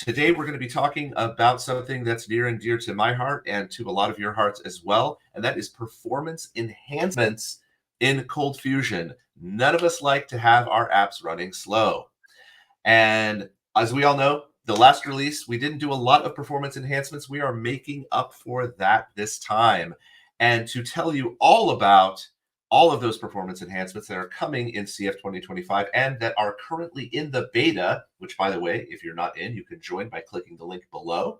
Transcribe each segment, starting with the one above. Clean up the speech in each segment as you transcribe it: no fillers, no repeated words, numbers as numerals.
Today, we're going to be talking about something that's near and dear to my heart and to a lot of your hearts as well, and that is performance enhancements in ColdFusion. None of us like to have our apps running slow. And as we all know, the last release, we didn't do a lot of performance enhancements. We are making up for that this time. And to tell you all about all of those performance enhancements that are coming in CF 2025 and that are currently in the beta, which, by the way, if you're not in, you can join by clicking the link below.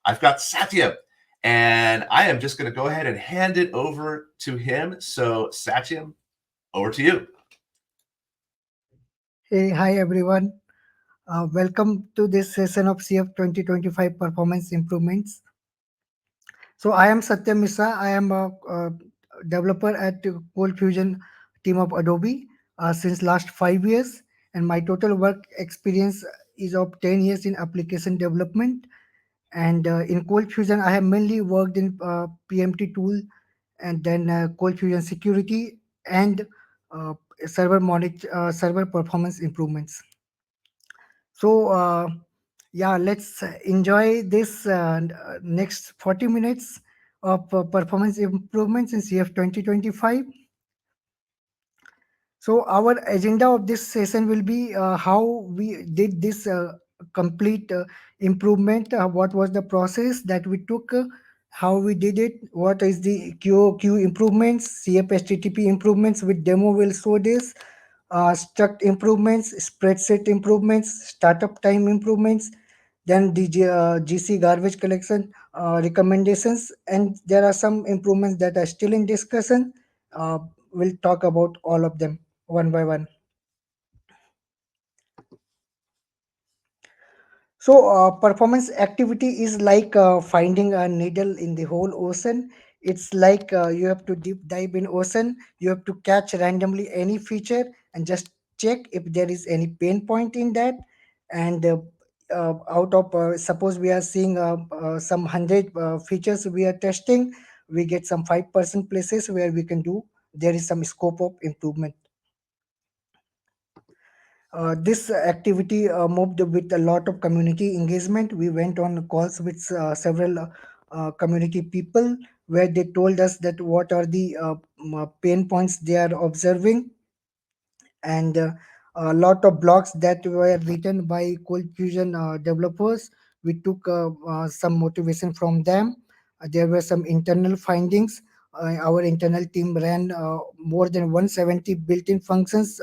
I've got Satyam, and I am just going to go ahead and hand it over to him. So, Satyam, over to you. Hey, hi everyone. Welcome to this session of CF 2025 performance improvements. So I am Satyam Misa. I am a developer at ColdFusion team of Adobe since last 5 years, and my total work experience is of 10 years in application development. And in ColdFusion, I have mainly worked in PMT tool, and then ColdFusion security and uh, server performance improvements. So, yeah, let's enjoy this next 40 minutes of performance improvements in CF 2025. So, our agenda of this session will be how we did this complete improvement, what was the process that we took, how we did it, what is the QOQ improvements, CF HTTP improvements with demo will show this, struct improvements, spreadsheet improvements, startup time improvements, then the GC garbage collection recommendations, and there are some improvements that are still in discussion. Uh, we'll talk about all of them one by one. So, performance activity is like finding a needle in the whole ocean. It's like you have to deep dive in ocean. You have to catch randomly any feature and just check if there is any pain point in that. And out of suppose we are seeing some 100 features we are testing, we get some 5% places where we can do. There is some scope of improvement. This activity moved with a lot of community engagement. We went on calls with several community people where they told us that what are the pain points they are observing, and a lot of blogs that were written by ColdFusion developers. We took some motivation from them. There were some internal findings. Our internal team ran more than 170 built-in functions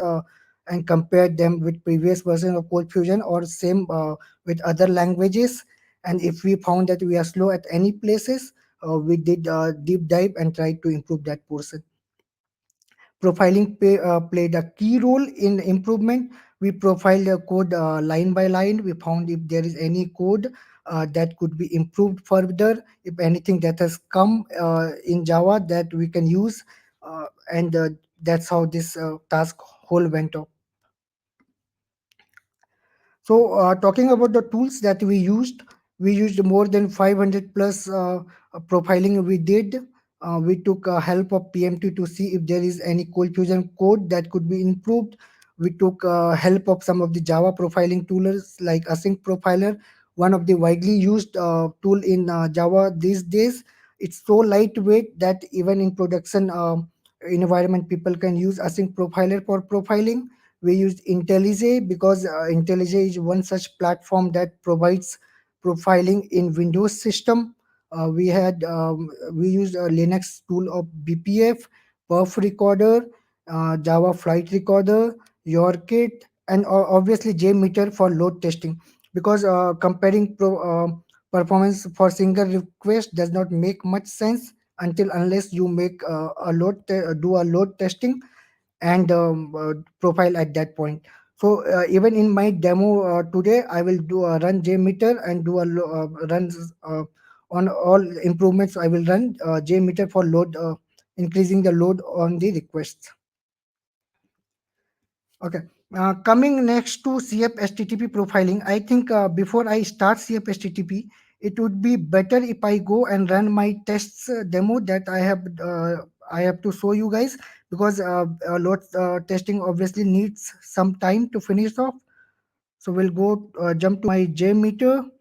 and compared them with previous version of ColdFusion or same with other languages. And if we found that we are slow at any places, we did deep dive and tried to improve that portion. Played a key role in improvement. We profiled the code line by line. We found if there is any code that could be improved further, if anything that has come in Java that we can use, and that's how this task whole went on. So, talking about the tools that we used more than 500 plus profiling we did. We took help of PMT to see if there is any ColdFusion code that could be improved. We took help of some of the Java profiling tools like Async Profiler, one of the widely used tool in Java these days. It's so lightweight that even in production environment, people can use Async Profiler for profiling. We used IntelliJ because IntelliJ is one such platform that provides profiling in Windows system. We used a Linux tool of BPF, Perf Recorder, Java Flight Recorder, YourKit, and obviously JMeter for load testing. Because comparing performance for single request does not make much sense until unless you make do a load testing and profile at that point. So even in my demo today, I will do a run JMeter and do a run uh, on all improvements. I will run JMeter for load, increasing the load on the requests. Okay. Coming next to CF HTTP profiling, I think before I start CF HTTP, it would be better if I go and run my tests demo that I have to show you guys, because load testing obviously needs some time to finish off. So we'll go jump to my JMeter.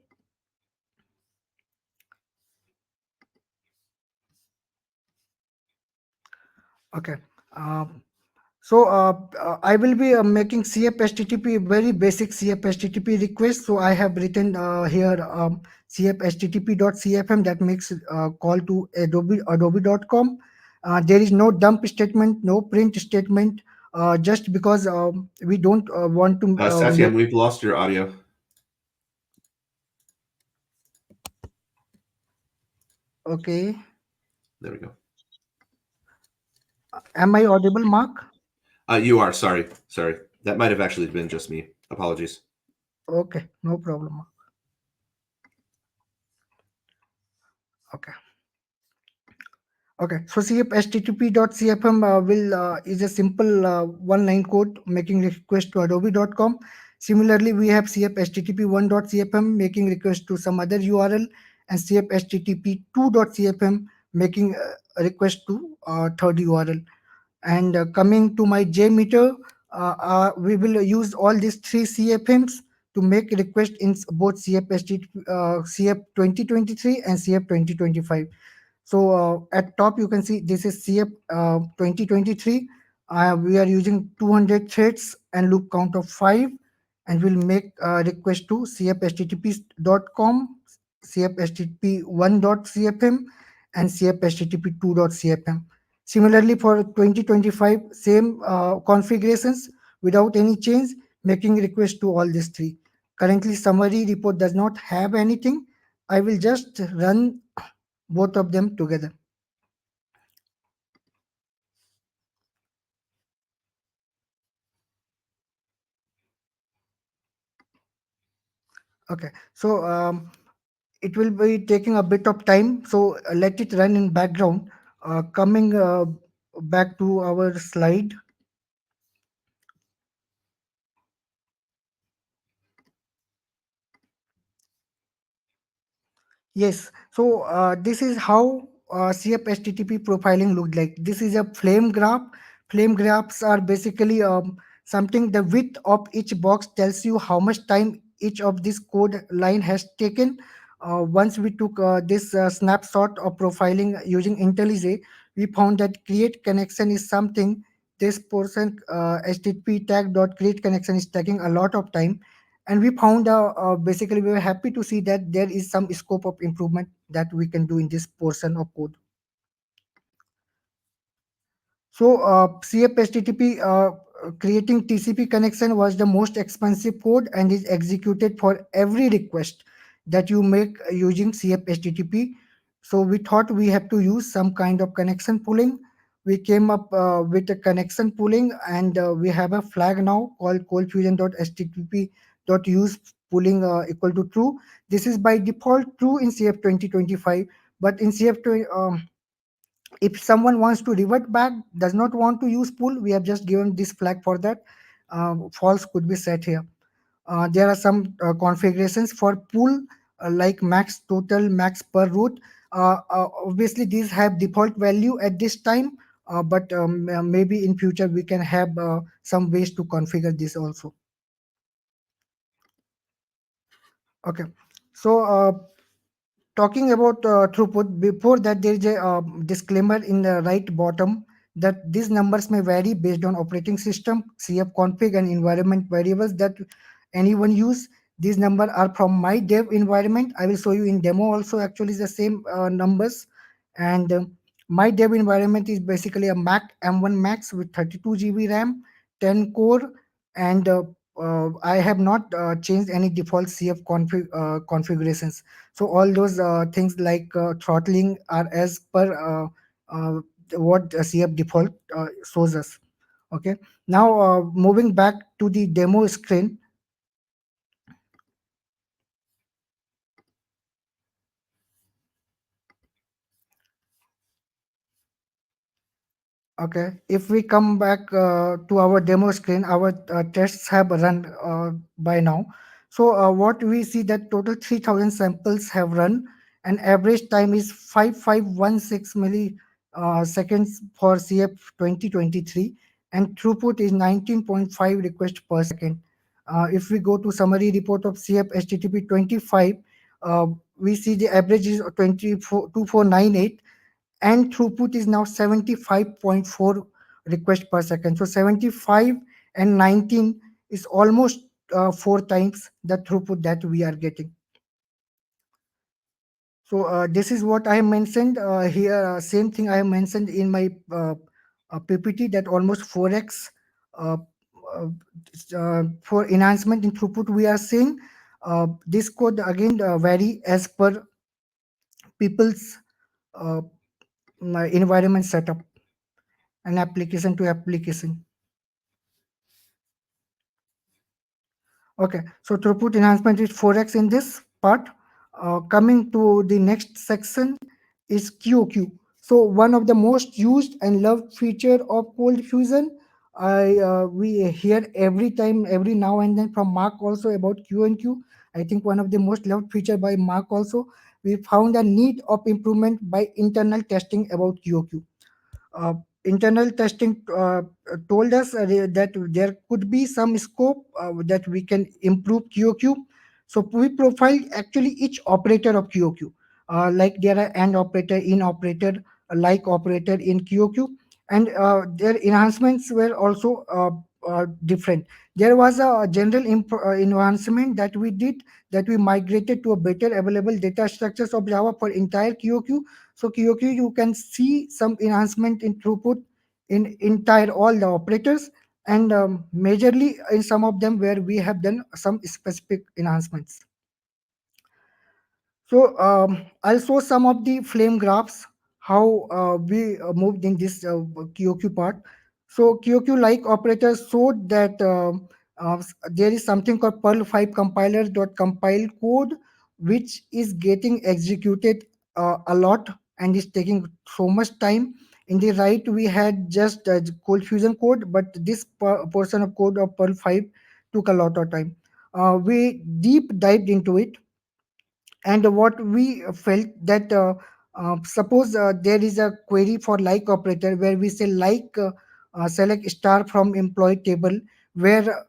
Okay. Uh, I will be making CF HTTP, very basic CF HTTP request. So I have written here CF HTTP.cfm that makes call to adobe.com. There is no dump statement, no print statement, just because we don't want to make. Satyam, we've lost your audio. Okay. There we go. Am I audible, Mark? You are. Sorry. Sorry. That might have actually been just me. Apologies. Okay, no problem, Mark. Okay. Okay, so CF HTTP.cfm will is a simple one-line code making request to adobe.com. Similarly, we have CF HTTP1.cfm making request to some other URL, and CF HTTP2.cfm making a request to third URL. And coming to my JMeter, we will use all these three CFMs to make request in both CF HTTP, CF 2023 and CF 2025. So at top you can see this is CF 2023. We are using 200 threads and loop count of 5, and we'll make a request to cfhttp.com, cfhttp1.cfm, and cfhttp2.cfm. Similarly, for 2025, same configurations without any change, making request to all these three. Currently, summary report does not have anything. I will just run both of them together. Okay, so it will be taking a bit of time, so let it run in background. Coming back to our slide. Yes, so this is how CF HTTP profiling looked like. This is a flame graph. Flame graphs are basically something, the width of each box tells you how much time each of this code line has taken. Once we took this snapshot of profiling using IntelliJ, we found that create connection is something, this portion HTTP tag dot create connection is taking a lot of time, and we found basically we were happy to see that there is some scope of improvement that we can do in this portion of code. So CF HTTP creating TCP connection was the most expensive code and is executed for every request that you make using CF HTTP. So we thought we have to use some kind of connection pooling. We came up with a connection pooling, and we have a flag now called coldfusion.http.use pooling equal to true. This is by default true in CF 2025, but in CF if someone wants to revert back, does not want to use pool, we have just given this flag for that. False could be set here. There are some configurations for pool, like max total, max per root. Obviously these have default value at this time, but maybe in future we can have some ways to configure this also. Okay, so talking about throughput, before that there is a disclaimer in the right bottom that these numbers may vary based on operating system, CF config, and environment variables that anyone use. These numbers are from my dev environment. I will show you in demo also, actually the same numbers. And my dev environment is basically a Mac M1 Max with 32 GB RAM, 10 core, and I have not changed any default CF configurations. So all those things like throttling are as per uh, what CF default shows us. Okay, now moving back to the demo screen. Okay, if we come back to our demo screen, our tests have run by now. So what we see that total 3000 samples have run, and average time is 5516 milliseconds for CF 2023, and throughput is 19.5 requests per second. If we go to summary report of CF HTTP 25, uh, we see the average is 242498, and throughput is now 75.4 requests per second. So 75 and 19 is almost four times the throughput that we are getting. So this is what I mentioned here. Same thing I have mentioned in my PPT, that almost 4x uh, uh, for enhancement in throughput we are seeing. This could again vary as per people's uh, environment setup and application to application. Okay, so throughput enhancement is 4x in this part. Coming to the next section is QoQ. So one of the most used and loved feature of ColdFusion, we hear every time, every now and then from Mark also about Q and Q. I think one of the most loved feature by Mark also. We found a need of improvement by internal testing about QoQ. uh, Internal testing told us that there could be some scope that we can improve QoQ. So we profiled actually each operator of QoQ, like there are AND operator, in operator, like operator in QoQ, and their enhancements were also different. There was a general enhancement that we did, that we migrated to a better available data structures of Java for entire QoQ. So QoQ, you can see some enhancement in throughput in entire all the operators, and majorly in some of them where we have done some specific enhancements. So I'll show some of the flame graphs, how we moved in this QoQ part. So QoQ like operators showed that there is something called Perl 5 compiler dot compile code, which is getting executed a lot and is taking so much time. In the right, we had just ColdFusion code, but this portion of code of Perl 5 took a lot of time. We deep dived into it, and what we felt that suppose there is a query for like operator where we say like select star from employee table, where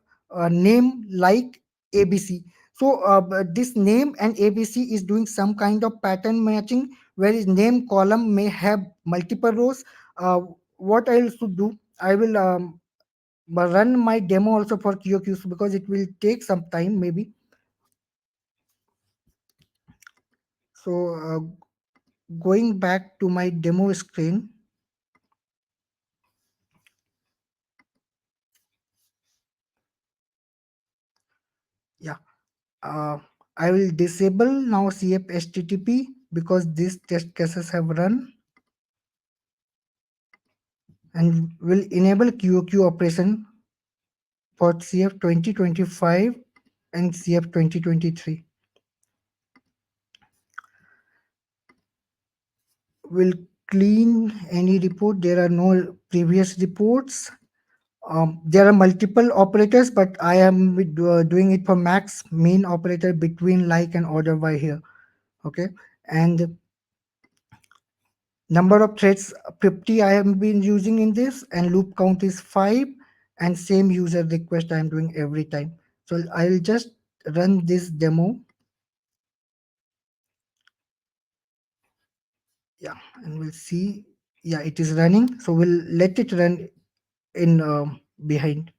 name like ABC. So this name and ABC is doing some kind of pattern matching, whereas name column may have multiple rows. What I also do, I will run my demo also for QQs, because it will take some time maybe. So going back to my demo screen, yeah, uh, I will disable now CF HTTP because these test cases have run, and will enable QoQ operation for CF 2025 and CF 2023. Will clean any report. There are no previous reports. There are multiple operators, but I am doing it for max main operator between like and order by here. Okay, and number of threads 50 I have been using in this, and loop count is 5, and same user request I am doing every time. So I'll just run this demo. Yeah, and we'll see. Yeah, it is running, so we'll let it run in behind.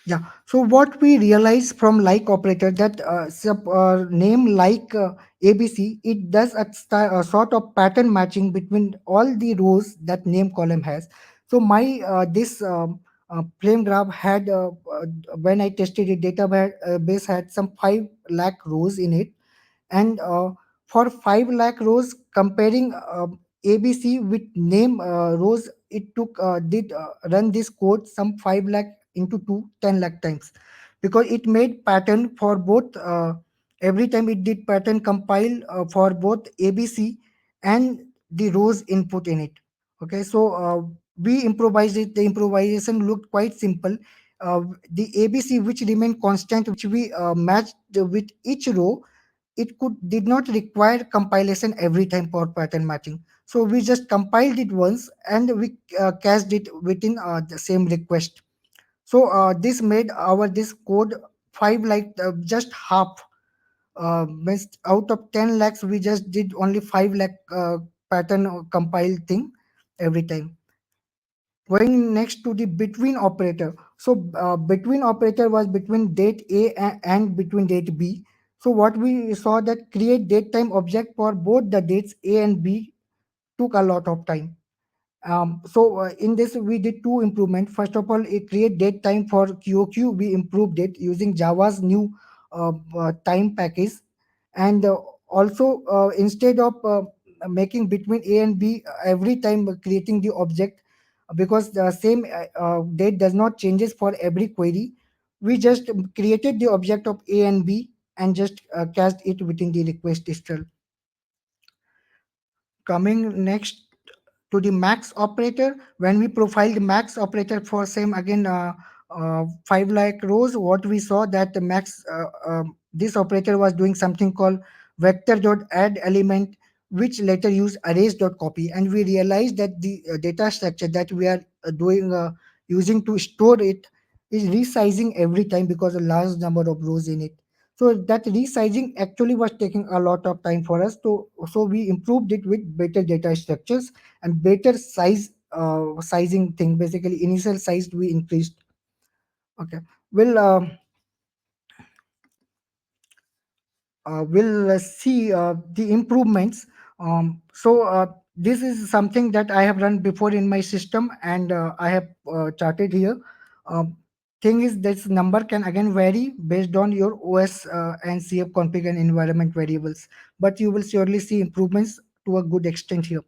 Yeah. So what we realize from like operator, that name like ABC, it does a sort of pattern matching between all the rows that name column has. So my this flame graph had when I tested it, database had some 5 lakh rows in it, and for 5 lakh rows, comparing ABC with name rows, it took did run this code some 5 lakh into 10 lakh times, because it made pattern for both every time it did pattern compile for both ABC and the rows input in it. Okay, so we improvised it. The improvisation looked quite simple. uh, the ABC which remained constant, which we matched with each row, it could did not require compilation every time for pattern matching. So we just compiled it once and we cached it within the same request. So this made our this code five like just half. Means out of 10 lakhs, we just did only 5 lakh pattern compile thing every time. Going next to the between operator. So between operator was between date A and between date B. So what we saw that create date time object for both the dates A and B took a lot of time. In this, we did two improvement. First of all, it create date time for QOQ. We improved it using Java's new time package, and also instead of making between A and B every time creating the object, because the same date does not changes for every query. We just created the object of A and B and just cached it within the request itself. Coming next to the max operator, when we profiled max operator for same again 5 lakh rows, what we saw that the max this operator was doing something called vector dot add element, which later use arrays dot copy, and we realized that the data structure that we are doing using to store it is resizing every time because a large number of rows in it. So that resizing actually was taking a lot of time for us to, so we improved it with better data structures and better sizing thing. Basically initial size we increased. Okay, well we'll see the improvements. This is something that I have run before in my system, and I have charted here. Um, Thing is, this number can again vary based on your OS and CF config and environment variables, but you will surely see improvements to a good extent here.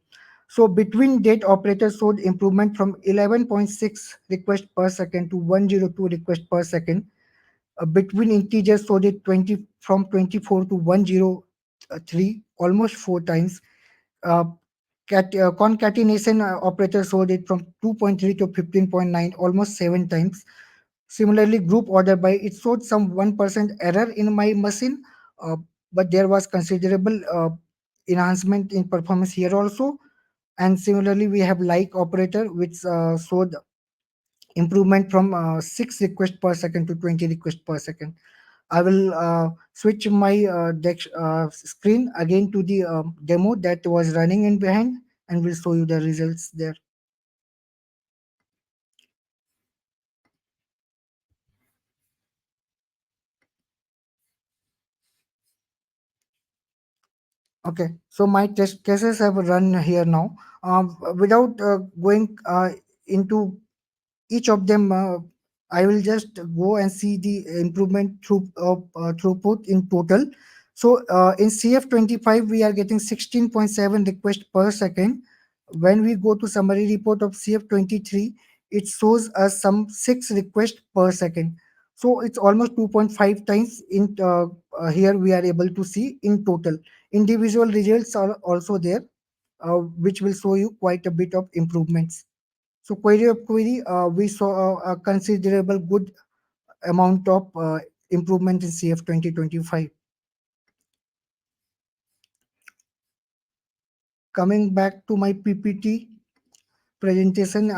So between date operators showed improvement from 11.6 request per second to 102 request per second. Between integers showed it 20 from 24 to 103, almost four times. uh, Concatenation operator showed it from 2.3 to 15.9, almost seven times. Similarly, group order by it showed some 1% error in my machine, uh, but there was considerable enhancement in performance here also. And similarly, we have like operator, which showed improvement from 6 requests per second to 20 requests per second. I will switch my screen again to the demo that was running in behind, and will show you the results there. Okay, so my test cases have run here now. Without going into each of them, I will just go and see the improvement throughput in total. So in CF25 we are getting 16.7 requests per second. When we go to summary report of CF23, it shows us some 6 requests per second. So it's almost 2.5 times in here we are able to see in total. Individual results are also there, which will show you quite a bit of improvements. So query of query, we saw a considerable good amount of improvement in CF 2025. Coming back to my PPT presentation,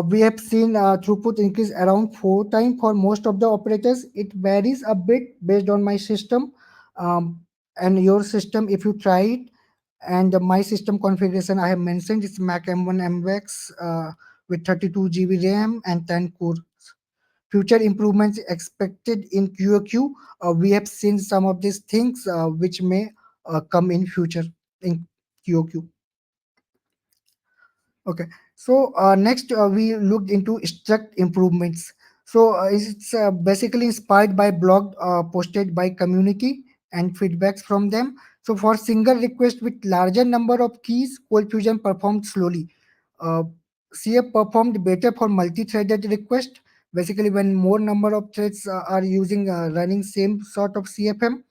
we have seen throughput increase around four times for most of the operators. It varies a bit based on my system and your system if you try it. And my system configuration I have mentioned is Mac M1 MVX with 32 GB RAM and 10 cores. Future improvements expected in QOQ. We have seen some of these things which may come in future in QOQ. Okay. So next we looked into struct improvements. So it's basically inspired by blog posted by community and feedbacks from them. So for single request with larger number of keys, ColdFusion performed slowly. Uh, CF performed better for multi-threaded request. Basically, when more number of threads are using running same sort of CFM,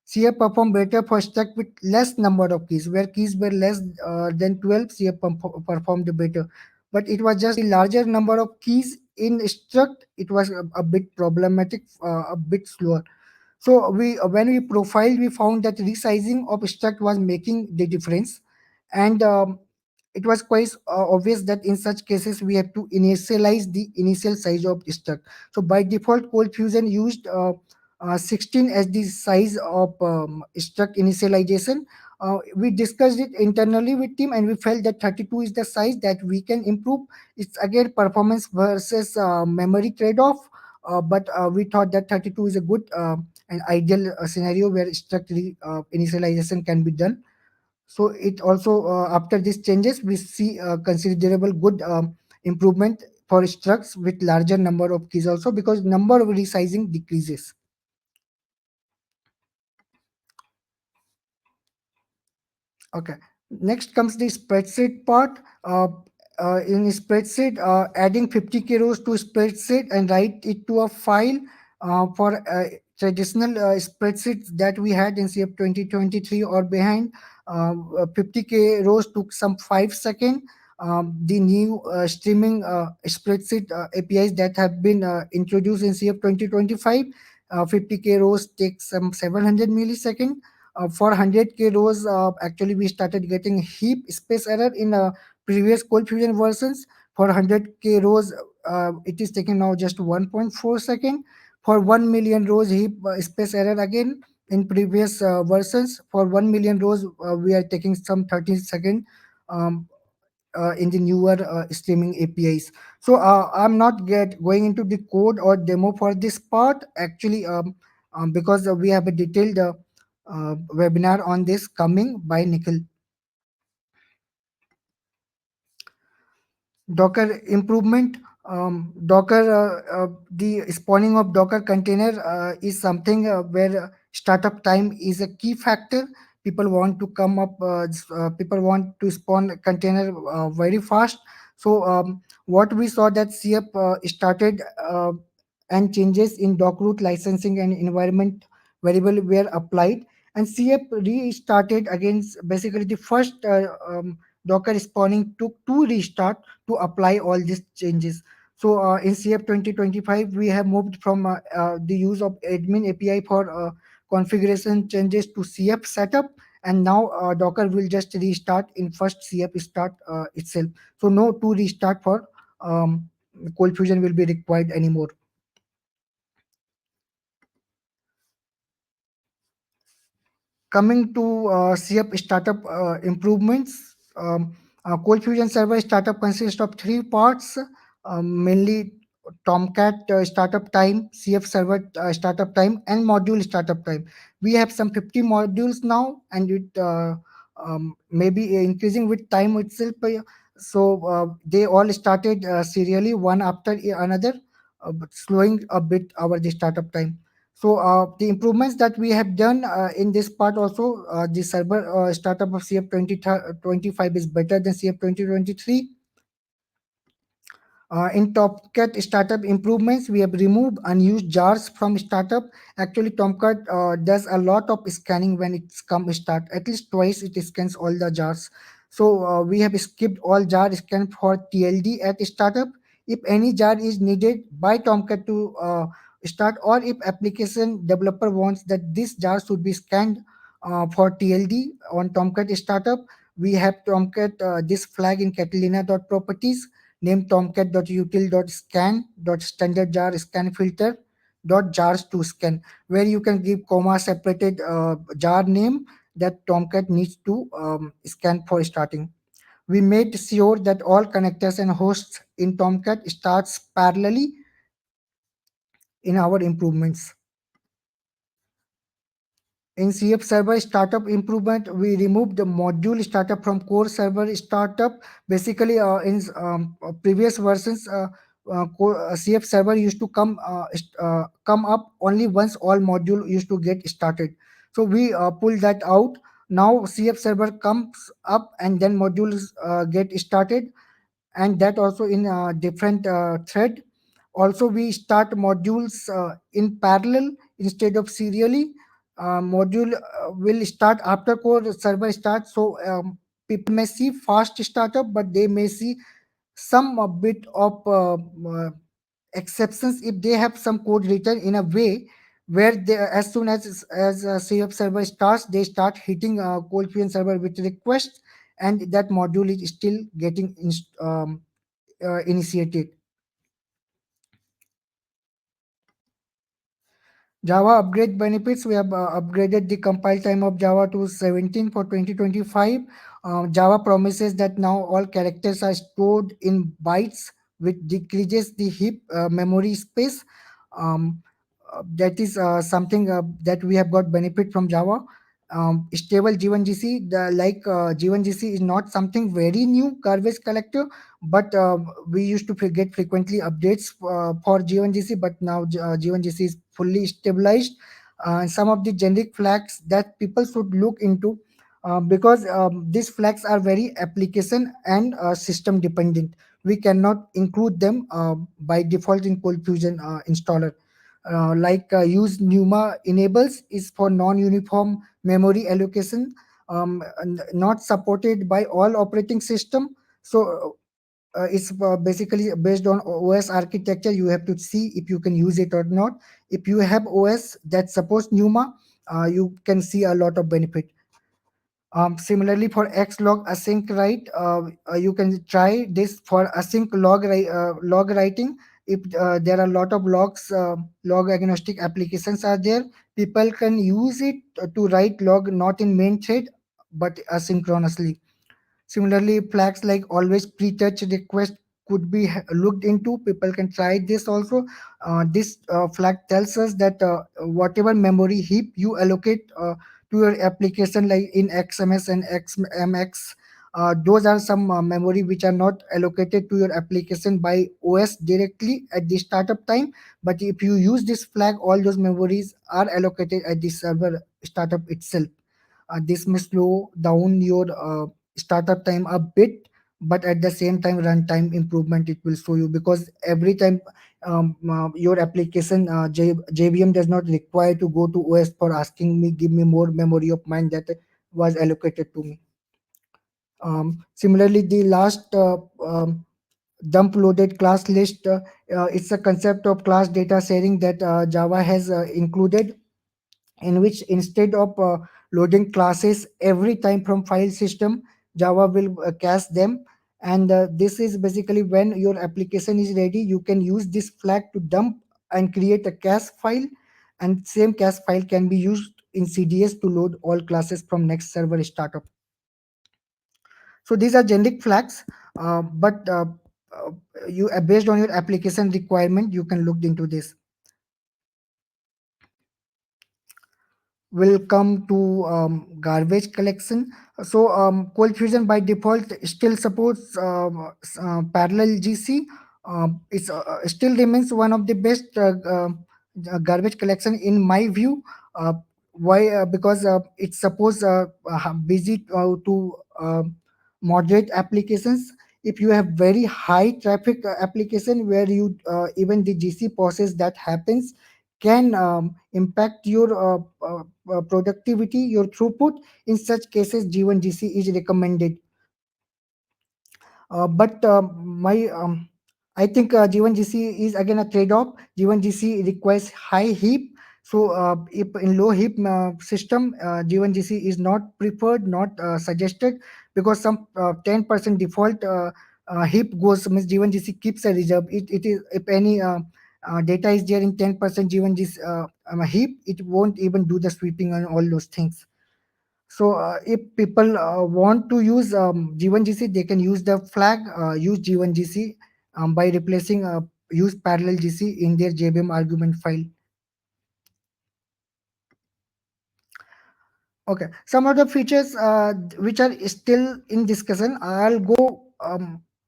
CF performed better for struct with less number of keys. Where keys were less than 12, CF performed better. But it was just the larger number of keys in struct it was a bit problematic, a bit slower. So we when we profiled, we found that resizing of struct was making the difference, and it was quite obvious that in such cases we have to initialize the initial size of struct. So by default, Cold Fusion used 16 as the size of struct initialization. We discussed it internally with team, and we felt that 32 is the size that we can improve. It's again performance versus memory trade-off, but we thought that 32 is a good an ideal scenario where structure initialization can be done. So it also after these changes we see considerable good improvement for structs with larger number of keys also, because number of resizing decreases. Okay. Next comes the spreadsheet part. In spreadsheet, adding 50K rows to spreadsheet and write it to a file for traditional spreadsheets that we had in CF 2023 or behind. 50K rows took some 5 seconds. The new streaming spreadsheet APIs that have been introduced in CF 2025, 50K rows takes some 700 milliseconds. For 100K rows, actually we started getting heap space error in previous cold fusion versions. For 100K rows, it is taking now just 1.4 second. For 1 million rows, heap space error again in previous versions. For 1 million rows, we are taking some 13 second um, in the newer streaming APIs. So I'm not get going into the code or demo for this part actually, because we have a detailed webinar on this coming by Nikhil. Docker improvement. Docker, the spawning of Docker container is something where startup time is a key factor. People want to come up, people want to spawn a container very fast. So what we saw that CF started and changes in doc root licensing and environment variable were applied, and CF restarted against basically the first Docker spawning took to restart to apply all these changes. So in CF 2025, we have moved from the use of admin API for configuration changes to CF setup, and now Docker will just restart in first CF start itself. So no to restart for Cold Fusion will be required anymore. Coming to CF startup improvements, Cold Fusion Server startup consists of three parts, mainly Tomcat startup time, CF Server startup time, and module startup time. We have some 50 modules now, and it may be increasing with time itself. So they all started serially, one after another, but slowing a bit our the startup time. So the improvements that we have done in this part also, the server startup of CF 2025 is better than CF 2023. In Tomcat startup improvements, we have removed unused jars from startup. Actually, Tomcat does a lot of scanning when it's come start. At least twice it scans all the jars. So we have skipped all jar scan for TLD at startup. If any jar is needed by Tomcat to start, or if application developer wants that this jar should be scanned for TLD on Tomcat startup, we have Tomcat this flag in Catalina.properties name tomcat.util.scan.standard jar scan filter dot jars to scan, where you can give comma separated jar name that Tomcat needs to scan for starting. We made sure that all connectors and hosts in Tomcat starts parallelly in our improvements. In CF server startup improvement, we removed the module startup from core server startup. Basically, in previous versions, CF server used to come up only once all module used to get started. So we pull that out. Now CF server comes up and then modules get started, and that also in a different thread. Also, we start modules in parallel instead of serially. Module will start after core server starts, so people may see fast startup, but they may see some bit of exceptions if they have some code written in a way where they, as soon as a CF server starts, they start hitting a ColdFusion server with requests, and that module is still getting initiated. Java upgrade benefits. We have upgraded the compile time of Java to 17 for 2025. Java promises that now all characters are stored in bytes, which decreases the heap memory space. That is something that we have got benefit from Java. Stable G1GC, G1GC is not something very new garbage collector, but we used to get frequently updates for G1GC, but now G1GC is fully stabilized. Some of the generic flags that people should look into, because these flags are very application and system dependent. We cannot include them by default in ColdFusion installer. Use NUMA enables is for non-uniform memory allocation, not supported by all operating system. So it's basically based on OS architecture. You have to see if you can use it or not. If you have OS that supports NUMA, you can see a lot of benefit. Similarly, for Xlog async write, you can try this for async log writing. If there are a lot of log agnostic applications are there, people can use it to write log not in main thread but asynchronously. Similarly, flags like always pre-touch request could be looked into. People can try this also. This flag tells us that whatever memory heap you allocate to your application, like in XMS and XMX, those are some memory which are not allocated to your application by OS directly at the startup time. But if you use this flag, all those memories are allocated at the server startup itself. This may slow down your startup time a bit, but at the same time runtime improvement it will show you, because every time your application JVM does not require to go to OS for asking me give me more memory of mine that was allocated to me. Similarly, the last dump loaded class list, it's a concept of class data sharing that Java has included, in which instead of loading classes every time from file system, Java will cache them. And this is basically when your application is ready, you can use this flag to dump and create a cache file, and same cache file can be used in CDS to load all classes from next server startup. So these are generic flags, but you based on your application requirement, you can look into this. Will come to garbage collection. So ColdFusion by default still supports parallel GC. It still remains one of the best garbage collection in my view. Uh, why? Because it supports busy to moderate applications. If you have very high traffic application where you even the GC process that happens can impact your productivity, your throughput. In such cases, G1GC is recommended. But my I think G1GC is again a trade-off. G1GC requires high heap. So if in low heap system, G1GC is not preferred, not suggested, because some 10% default heap goes, means G1GC keeps a reserve. It is, if any data is there in 10% G1GC heap, it won't even do the sweeping and all those things. So if people want to use G1GC, they can use the flag, use G1GC by replacing use parallel GC in their JVM argument file. Okay, some other features which are still in discussion. I'll go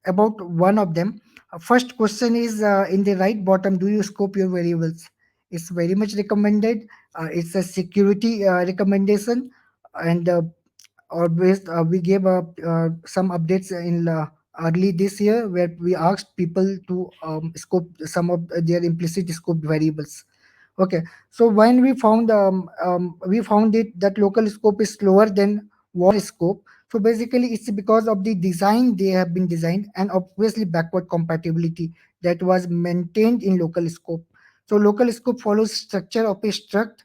about one of them. First question is in the right bottom. Do you scope your variables? It's very much recommended. It's a security recommendation, and always we gave some updates in early this year where we asked people to scope some of their implicit scope variables. Okay, so when we found it that local scope is slower than war scope. So basically, it's because of the design they have been designed, and obviously backward compatibility. that was maintained in local scope. So local scope follows structure of a struct.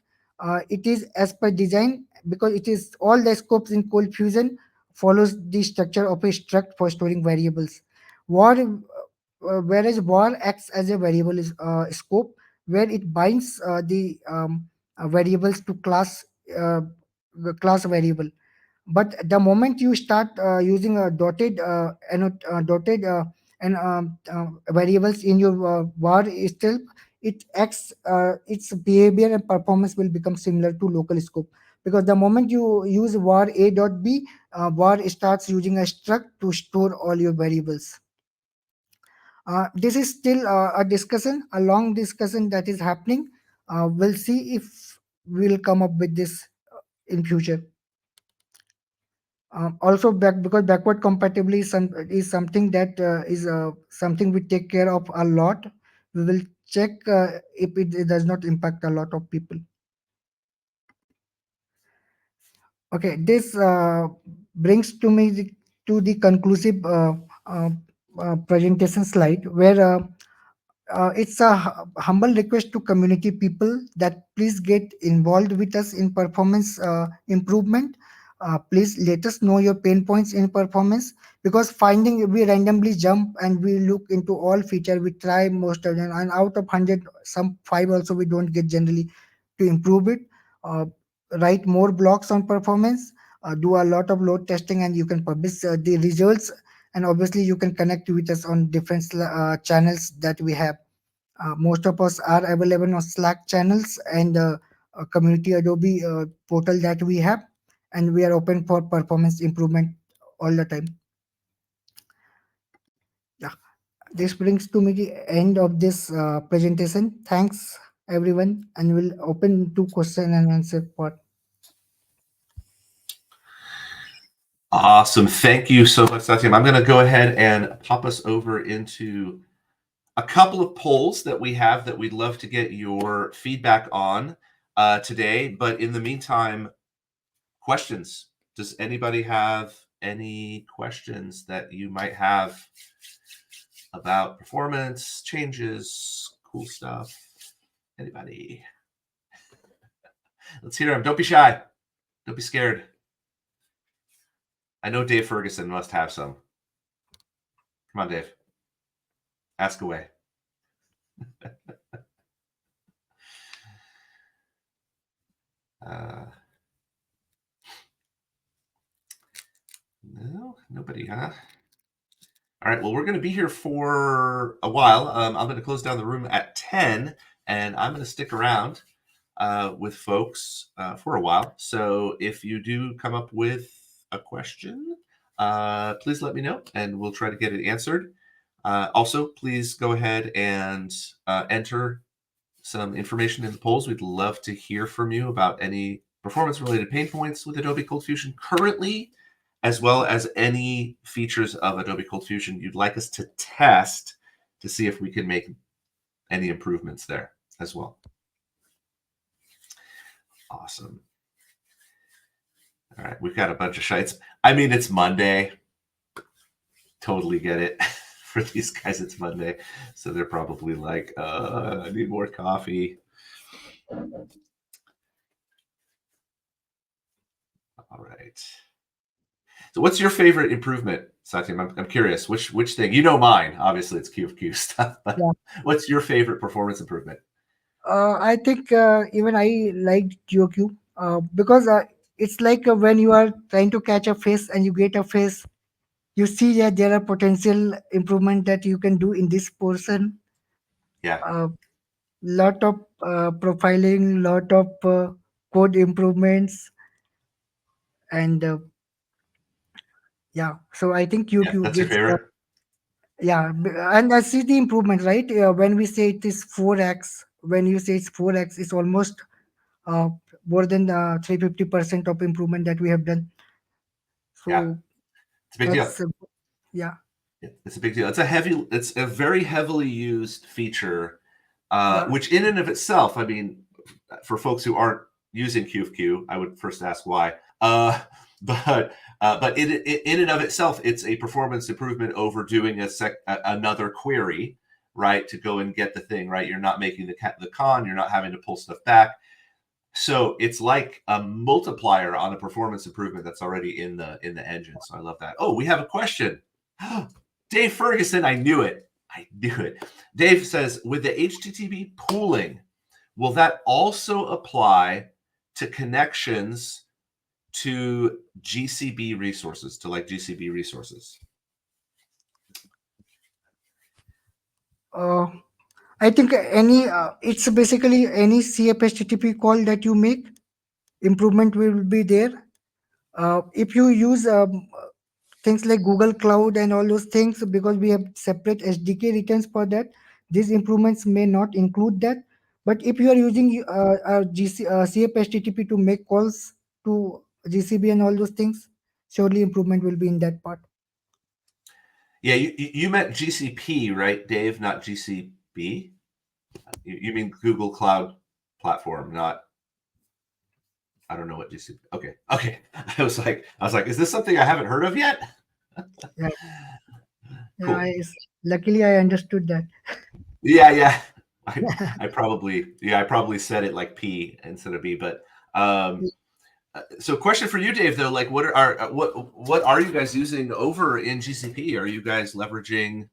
It is as per design because it is all the scopes in ColdFusion follows the structure of a struct for storing variables. Var, whereas var acts as a variable is, scope where it binds variables to uh, class variable. But the moment you start using a dotted and variables in your var itself, it acts its behavior and performance will become similar to local scope, because the moment you use var a dot b, var starts using a struct to store all your variables. This is still a discussion, a long discussion that is happening. We'll see if we'll come up with this in future. Also because backward compatibility is something that is something we take care of a lot. We will check if it does not impact a lot of people. Okay, this brings to me to the conclusive uh, presentation slide, where it's a humble request to community people that please get involved with us in performance improvement. Please let us know your pain points in performance, because finding we randomly jump and we look into all feature, we try most of them, and out of 100 some 5 also we don't get generally to improve it. uh, Write more blogs on performance, do a lot of load testing, and you can publish the results. And obviously you can connect with us on different channels that we have. Most of us are available on Slack channels and community Adobe portal that we have, and we are open for performance improvement all the time. Yeah, this brings to me the end of this presentation. Thanks everyone, and we'll open to question and answer part. Awesome. Thank you so much, Satyam. I'm going to go ahead and pop us over into a couple of polls that we have that we'd love to get your feedback on today. But in the meantime, questions. Does anybody have any questions that you might have about performance changes, cool stuff? Anybody? Let's hear them. Don't be shy. Don't be scared. I know Dave Ferguson must have some. Come on, Dave. Ask away. No, nobody, huh? All right, well, we're going to be here for a while. I'm going to close down the room at 10, and I'm going to stick around with folks for a while. So if you do come up with a question, please let me know, and we'll try to get it answered. Also, please go ahead and enter some information in the polls. We'd love to hear from you about any performance-related pain points with Adobe ColdFusion currently, as well as any features of Adobe ColdFusion you'd like us to test to see if we can make any improvements there as well. Awesome. All right, we've got a bunch of shites. I mean, it's Monday. Totally get it. For these guys, it's Monday. So they're probably like, I need more coffee. All right. So what's your favorite improvement, Satyam? I'm curious. Which thing? You know mine. Obviously, it's Q of Q stuff. But Yeah. what's your favorite performance improvement? I think even I liked GeoQ because it's like when you are trying to catch a fish and you get a fish, you see that there are potential improvement that you can do in this portion. Yeah, Lot of profiling, lot of code improvements, and yeah. So I think yeah. QQ That's your gets favorite? and I see the improvement, right? When we say it is 4x, when you say it's 4x, it's almost uh, more than 350% of improvement that we have done. Yeah, So it's a big deal. that's yeah, It's a big deal. It's a very heavily used feature, yeah, which in and of itself, I mean, for folks who aren't using Q of Q, I would first ask why. But in and of itself, it's a performance improvement over doing another query, right, to go and get the thing, right? You're not making the con, you're not having to pull stuff back. So it's like a multiplier on a performance improvement that's already in the engine. So I love that. Oh, we have a question. Dave Ferguson, I knew it. I knew it. Dave says, with the HTTP pooling, will that also apply to connections to GCB resources, to like GCB resources? Uh, I think it's basically any CF HTTP call that you make, improvement will be there. If you use things like Google Cloud and all those things, because we have separate SDK returns for that, these improvements may not include that. But if you are using CF HTTP to make calls to GCB and all those things, surely improvement will be in that part. Yeah, you meant GCP, right, Dave? Not GCB. You mean Google Cloud Platform, not. I don't know what GCP. Okay, okay. I was like, is this something I haven't heard of yet? Yeah, yeah. Cool. Luckily, I understood that. Yeah, yeah. I probably said it like P instead of B, but so question for you, Dave, though, like what are you guys using over in GCP? Are you guys leveraging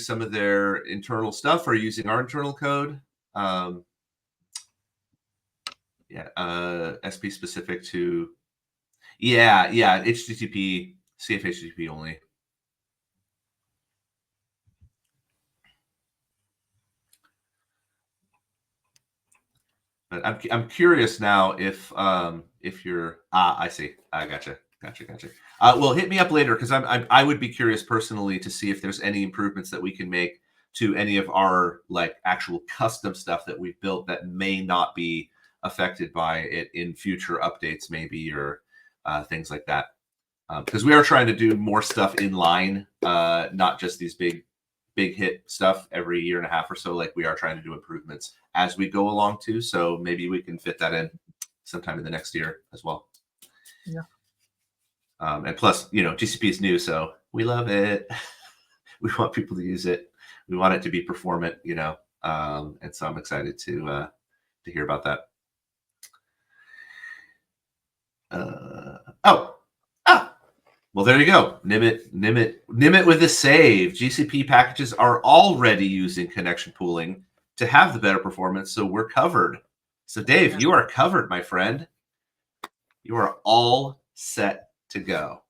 some of their internal stuff, or using our internal code? SP specific to HTTP, CF HTTP only. But I'm curious now if you're I see, I gotcha. Well, hit me up later, because I would be curious personally to see if there's any improvements that we can make to any of our like actual custom stuff that we've built that may not be affected by it in future updates, maybe, or things like that. Because we are trying to do more stuff in line, not just these big hit stuff every year and a half or so. Like, we are trying to do improvements as we go along too. So maybe we can fit that in sometime in the next year as well. Yeah. And plus, GCP is new, so we love it. We want people to use it. We want it to be performant, and so I'm excited to hear about that. Well, there you go. Nimit with the save. GCP packages are already using connection pooling to have the better performance, so we're covered. So Dave, you are covered, my friend. You are all set to go.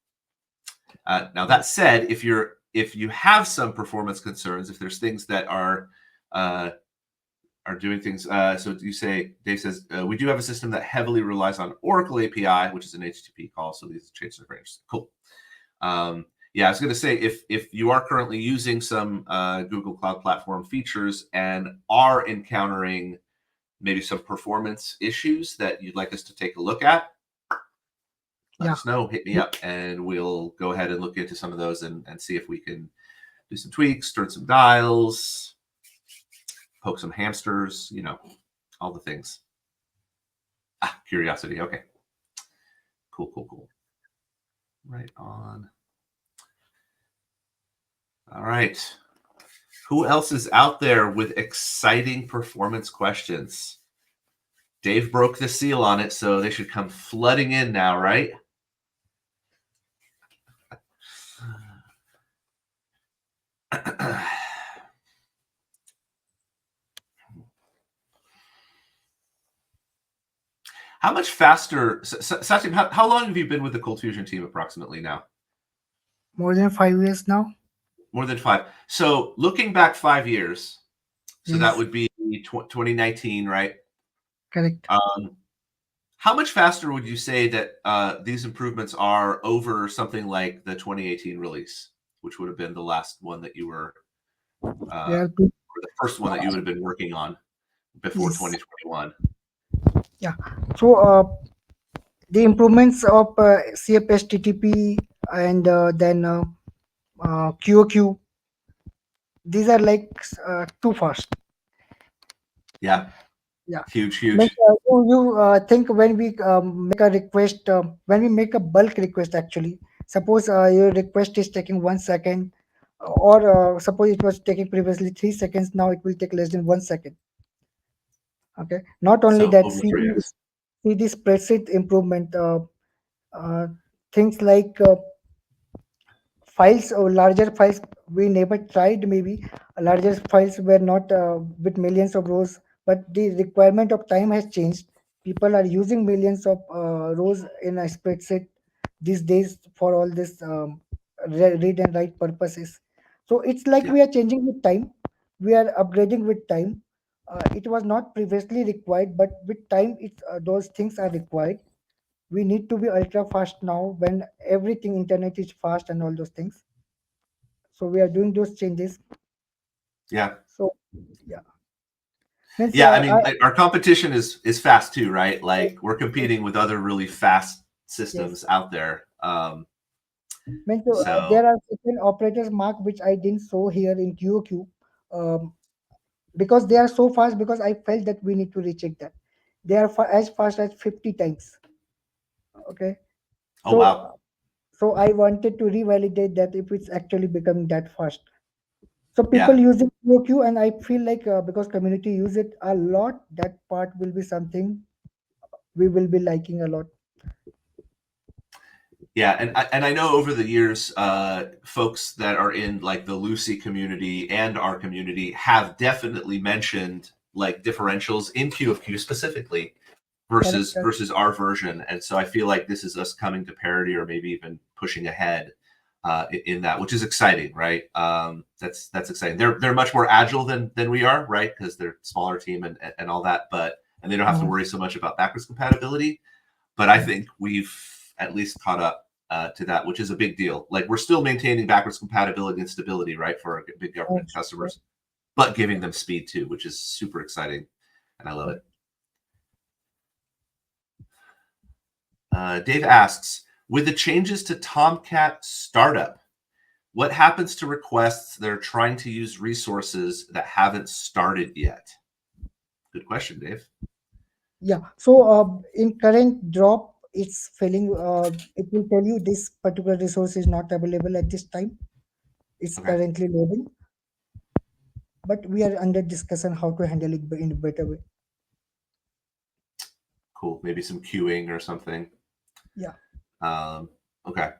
Now, that said, if you have some performance concerns, if there's things that are doing things, so Dave says, we do have a system that heavily relies on Oracle API, which is an HTTP call, so these changes are very interesting. Cool. I was going to say, if you are currently using some Google Cloud Platform features and are encountering maybe some performance issues that you'd like us to take a look at, let us know. Hit me up, and we'll go ahead and look into some of those and see if we can do some tweaks, turn some dials, poke some hamsters, all the things. Curiosity. Okay. Cool. Right on. All right. Who else is out there with exciting performance questions? Dave broke the seal on it, so they should come flooding in now, right? How much faster, Satyam, how long have you been with the ColdFusion team approximately now? More than 5 years now. More than 5. So looking back 5 years, so Yes. that would be 2019, right? Correct. How much faster would you say that these improvements are over something like the 2018 release, which would have been the last one that you were, or the first one that you would have been working on before 2021? Yeah. So the improvements of CF HTTP and then QoQ, these are like too fast. Yeah. Yeah. Huge. Like, you think when we make a request, when we make a bulk request, actually, suppose your request is taking 1 second, Or suppose it was taking previously 3 seconds, now it will take less than 1 second. Okay. Not only So that, over 3x. see the spreadsheet improvement. Uh, Things like files or larger files we never tried. Maybe larger files were not with millions of rows, but the requirement of time has changed. People are using millions of rows in a spreadsheet these days for all this read and write purposes. So it's like Yeah. we are changing with time, we are upgrading with time. It was not previously required, but with time those things are required. We need to be ultra fast now when everything internet is fast and all those things. So we are doing those changes. Yeah. So yeah, means Yeah, I mean, our competition is fast too, right? Like we're yes, competing with other really fast yes. systems out there. Means there So are certain operators mark which I didn't show here in QOQ, um, because they are so fast. Because I felt that we need to recheck that they are as fast as 50 times. Okay, oh so wow. so I wanted to revalidate that if it's actually becoming that fast. So people Yeah. using QOQ, and I feel like because community use it a lot, that part will be something we will be liking a lot. Yeah, and I know over the years, folks that are in like the Lucy community and our community have definitely mentioned like differentials in Q of Q specifically Correct, correct. versus our version, and so I feel like this is us coming to parity or maybe even pushing ahead in that, which is exciting, right? That's exciting. They're much more agile than we are, right? Because they're smaller team and all that, but and they don't have to Uh-huh. worry so much about backwards compatibility. But I Yes, think we've at least caught up to that, which is a big deal. Like we're still maintaining backwards compatibility and stability, right, for our big government correct, correct. customers, but giving Yeah, them speed too, which is super exciting, and I love it. correct. Dave asks, with the changes to Tomcat Startup, what happens to requests that are trying to use resources that haven't started yet? Good question, Dave. Yeah. So in current drop, it's failing. It will tell you this particular resource is not available at this time. It's Okay, currently loading, but we are under discussion how to handle it in a better way. cool. Maybe some queuing or something. Yeah. Um, okay.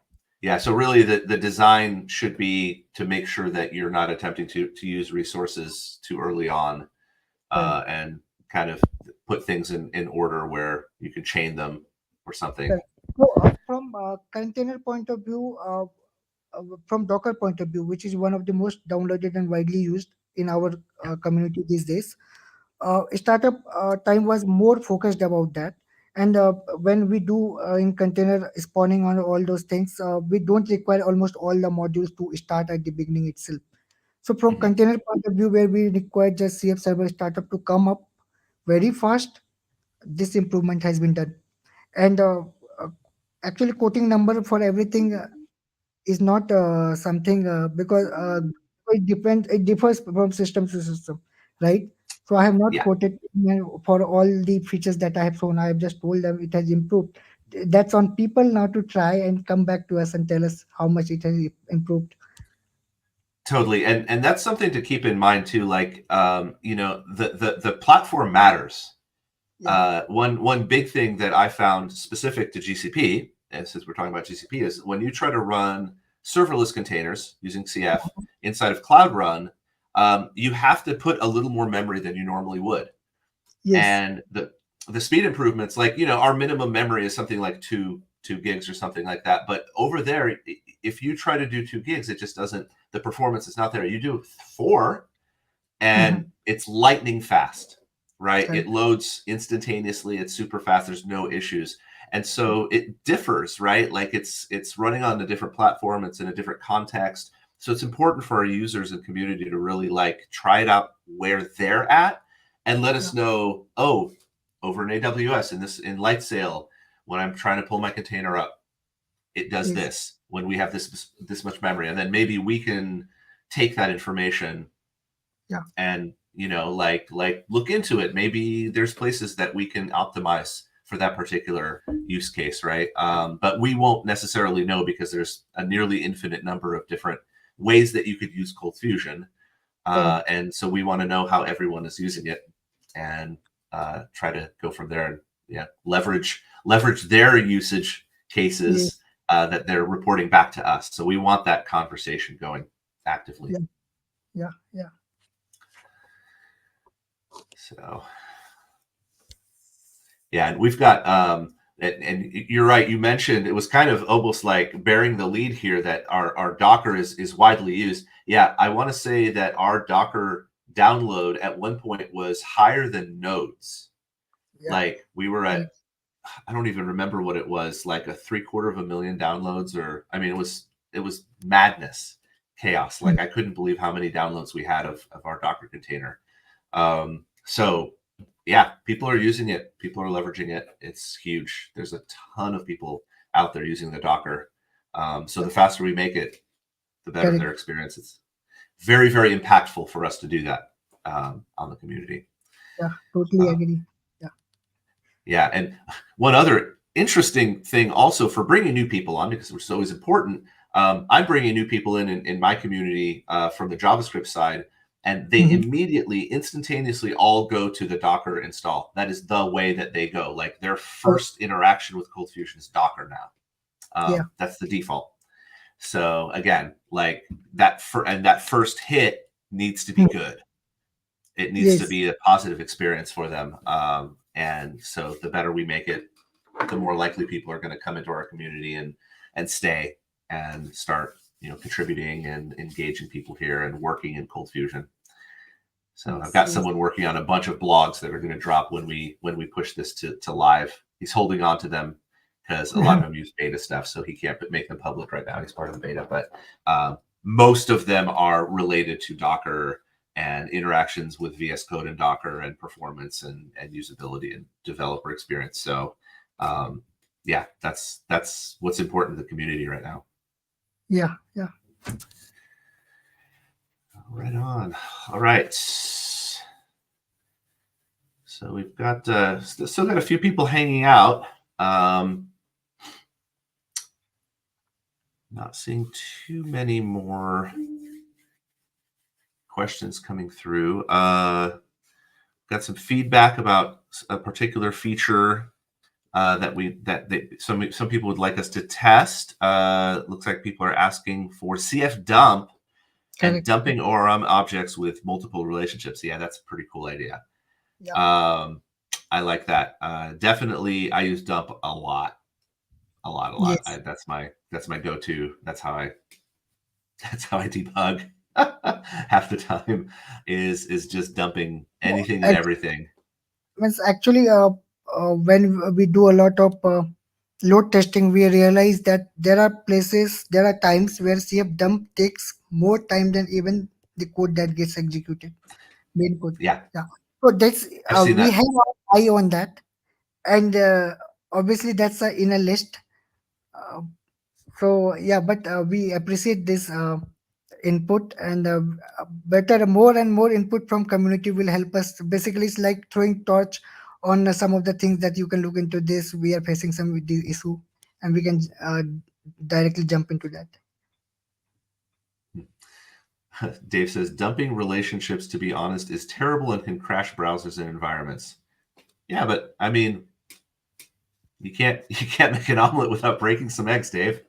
Yeah, so really the design should be to make sure that you're not attempting to use resources too early on Correct. and kind of put things in order where you can chain them or something. Correct. So from container point of view, from Docker point of view, which is one of the most downloaded and widely used in our Yeah. community these days, startup time was more focused about that. And when we do in container spawning on all those things, we don't require almost all the modules to start at the beginning itself. So from Mhm. container point of view, where we require just CF server startup to come up very fast, this improvement has been done. And uh, actually quoting number for everything is not something because it differs from system to system, right? So I have not Yeah, quoted for all the features that I have shown. I have just told them it has improved. That's on people now to try and come back to us and tell us how much it has improved. totally. And that's something to keep in mind too. Like the platform matters. Yeah. One big thing that I found specific to GCP, and since we're talking about GCP, is when you try to run serverless containers using CF inside of Cloud Run, you have to put a little more memory than you normally would. Yes. And the speed improvements, like our minimum memory is something like two gigs or something like that. But over there, if you try to do 2 gigs, it just doesn't. The performance is not there. You do 4, and Mhm. it's lightning fast, right? It Correct. loads instantaneously. It's super fast. There's no issues. And so it differs, right? Like it's running on a different platform. It's in a different context. So it's important for our users and community to really like try it out where they're at and let Yeah. us know, oh, over in AWS in Lightsail, when I'm trying to pull my container up, it does Yes. this when we have this much memory. And then maybe we can take that information Yeah. and like look into it. Maybe there's places that we can optimize for that particular use case, right? But we won't necessarily know because there's a nearly infinite number of different ways that you could use ColdFusion. Correct. And so we want to know how everyone is using it and try to go from there and leverage their usage Yeah. cases that they're reporting back to us. So we want that conversation going actively. Yeah. Yeah. Yeah. So yeah, and we've got and you're right. You mentioned it was kind of almost like bearing the lead here that our Docker is widely used. Yeah, I want to say that our Docker download at one point was higher than nodes. Yeah. Like we were at, Correct. I don't even remember what it was, like a 750,000 downloads, or I mean, it was madness, chaos. Mm. Like I couldn't believe how many downloads we had of our Docker container. So yeah, people are using it. People are leveraging it. It's huge. There's a ton of people out there using the Docker. So Yeah. the faster we make it, the better Correct. their experience. It's very, very impactful for us to do that on the community. Yeah. Totally Uh, agree. Yeah. yeah, and one other interesting thing also for bringing new people on, because it's always important. I'm bringing new people in my community from the JavaScript side, and they Mhm. immediately, instantaneously all go to the Docker install. That is the way that they go. Like their Correct. first interaction with ColdFusion is Docker now. Yeah. That's the default. So again, like that that first hit needs to be Mm. good. It needs to Yes. be a positive experience for them. And so the better we make it, the more likely people are going to come into our community and stay and start contributing and engaging people here and working in ColdFusion. So I've Yes. got Yes. someone working on a bunch of blogs that are going to drop when we push this to live. He's holding on to them because a lot of them use beta stuff, so he can't make them public right now. He's part of the beta, but most of them are related to Docker and interactions with VS Code and Docker and performance and usability and developer experience. So yeah, that's what's important to the community right now. Yeah. Yeah. Right on. All right. So we've got still got a few people hanging out. Not seeing too many more questions coming through. Got some feedback about a particular feature that some people would like us to test. Looks like people are asking for CF dump and Correct. dumping ORM objects with multiple relationships. Yeah, that's a pretty cool idea. Yeah. I like that. Definitely, I use dump a lot. Yes. That's my go-to. That's how I debug half the time is just dumping anything and everything. Means actually, when we do a lot of load testing, we realize that there are times where CF dump takes more time than even the code that gets executed, main code. Yeah, Yeah. So that's I've seen we that. have our eye on that, and obviously that's in a list. Uh, so yeah, but we appreciate this input, and better more and more input from community will help us. Basically it's like throwing torch on some of the things that you can look into this. We are facing some with the issue, and we can directly jump into that. Dave says dumping relationships, to be honest, is terrible and can crash browsers and environments. Yeah, but I mean, you can't make an omelet without breaking some eggs, Dave.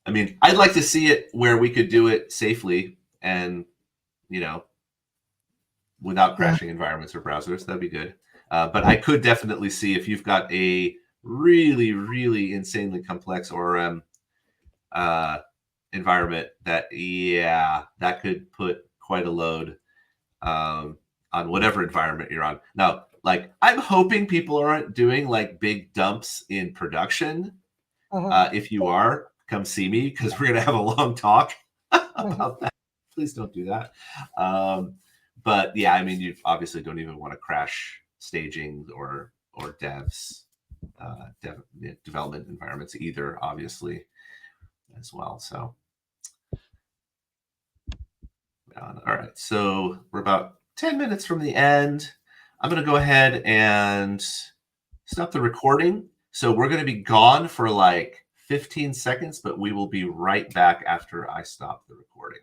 I mean, I'd like to see it where we could do it safely and without Yeah. crashing environments or browsers. That'd be good. But I could definitely see if you've got a really, really insanely complex ORM environment that could put quite a load on whatever environment you're on. Now, like I'm hoping people aren't doing like big dumps in production. Uh-huh. If you are, come see me because we're gonna have a long talk Uh-huh. about that. Please don't do that. But yeah, I mean, you obviously don't even want to crash staging or devs development environments either, obviously, as well. So all right, so we're about 10 minutes from the end. I'm going to go ahead and stop the recording. So we're going to be gone for like 15 seconds, but we will be right back after I stop the recording.